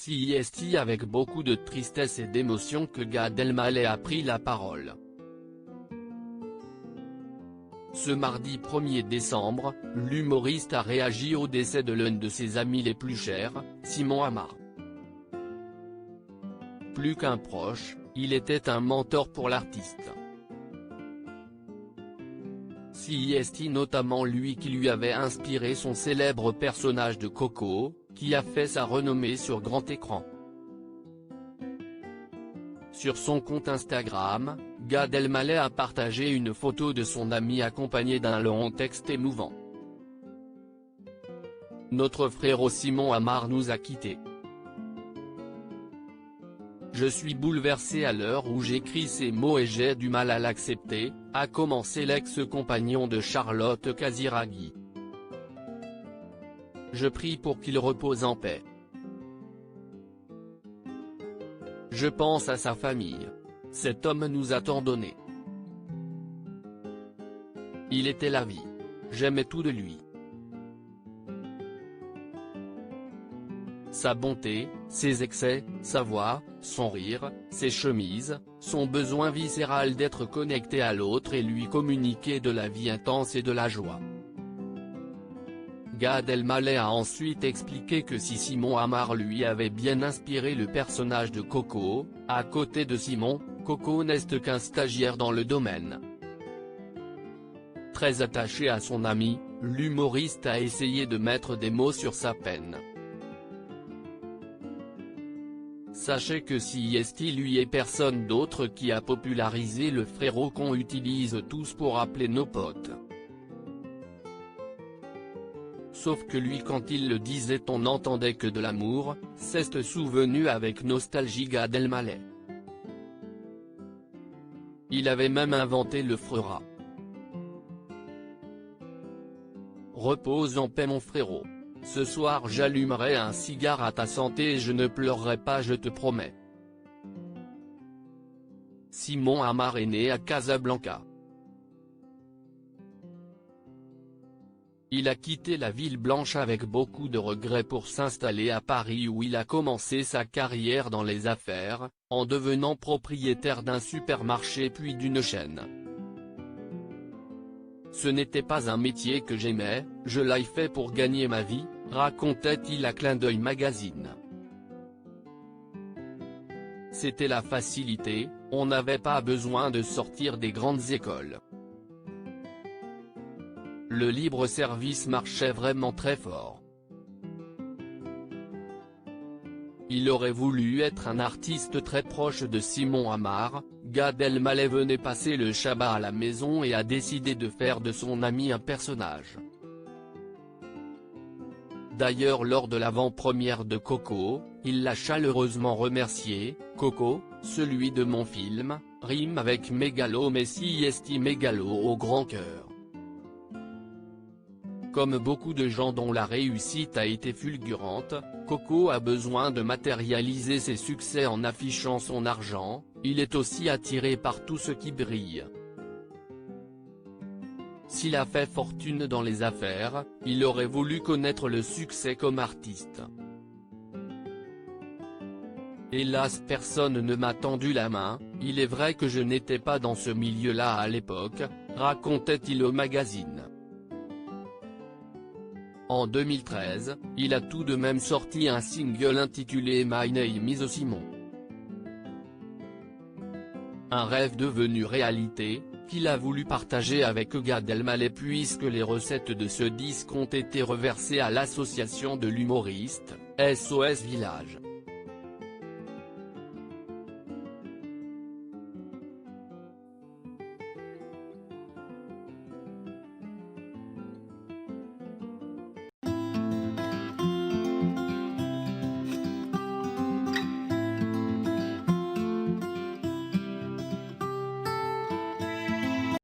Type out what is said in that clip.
C'est avec beaucoup de tristesse et d'émotion que Gad Elmaleh a pris la parole. Ce mardi 1er décembre, l'humoriste a réagi au décès de l'un de ses amis les plus chers, Simon Amar. Plus qu'un proche, il était un mentor pour l'artiste. C'est notamment lui qui lui avait inspiré son célèbre personnage de Coco, qui a fait sa renommée sur grand écran. Sur son compte Instagram, Gad Elmaleh a partagé une photo de son ami accompagnée d'un long texte émouvant. Notre frère Simon Amar nous a quittés. Je suis bouleversé à l'heure où j'écris ces mots et j'ai du mal à l'accepter, a commencé l'ex-compagnon de Charlotte Casiraghi. Je prie pour qu'il repose en paix. Je pense à sa famille. Cet homme nous a tant donné. Il était la vie. J'aimais tout de lui. Sa bonté, ses excès, sa voix, son rire, ses chemises, son besoin viscéral d'être connecté à l'autre et lui communiquer de la vie intense et de la joie. Gad Elmaleh a ensuite expliqué que si Simon Amar lui avait bien inspiré le personnage de Coco, à côté de Simon, Coco n'est qu'un stagiaire dans le domaine. Très attaché à son ami, l'humoriste a essayé de mettre des mots sur sa peine. Sachez que c'est lui et personne d'autre qui a popularisé le frérot qu'on utilise tous pour appeler nos potes. Sauf que lui quand il le disait on n'entendait que de l'amour, s'est souvenu avec nostalgie Gad Elmaleh. Il avait même inventé le frera. Repose en paix mon frérot. Ce soir j'allumerai un cigare à ta santé et je ne pleurerai pas je te promets. Simon Amar est né à Casablanca. Il a quitté la ville blanche avec beaucoup de regrets pour s'installer à Paris où il a commencé sa carrière dans les affaires, en devenant propriétaire d'un supermarché puis d'une chaîne. Ce n'était pas un métier que j'aimais, je l'ai fait pour gagner ma vie, racontait-il à Clin d'œil magazine. C'était la facilité, on n'avait pas besoin de sortir des grandes écoles. Le libre-service marchait vraiment très fort. Il aurait voulu être un artiste très proche de Simon Amar, Gad Elmaleh venait passer le Shabbat à la maison et a décidé de faire de son ami un personnage. D'ailleurs lors de l'avant-première de Coco, il l'a chaleureusement remercié, Coco, celui de mon film, rime avec mégalo mais c'est mégalo au grand cœur. Comme beaucoup de gens dont la réussite a été fulgurante, Coco a besoin de matérialiser ses succès en affichant son argent, il est aussi attiré par tout ce qui brille. S'il a fait fortune dans les affaires, il aurait voulu connaître le succès comme artiste. Hélas personne ne m'a tendu la main, il est vrai que je n'étais pas dans ce milieu-là à l'époque, racontait-il au magazine. En 2013, il a tout de même sorti un single intitulé My Name is Simon. Un rêve devenu réalité, qu'il a voulu partager avec Gad Elmaleh puisque les recettes de ce disque ont été reversées à l'association de l'humoriste, SOS Village.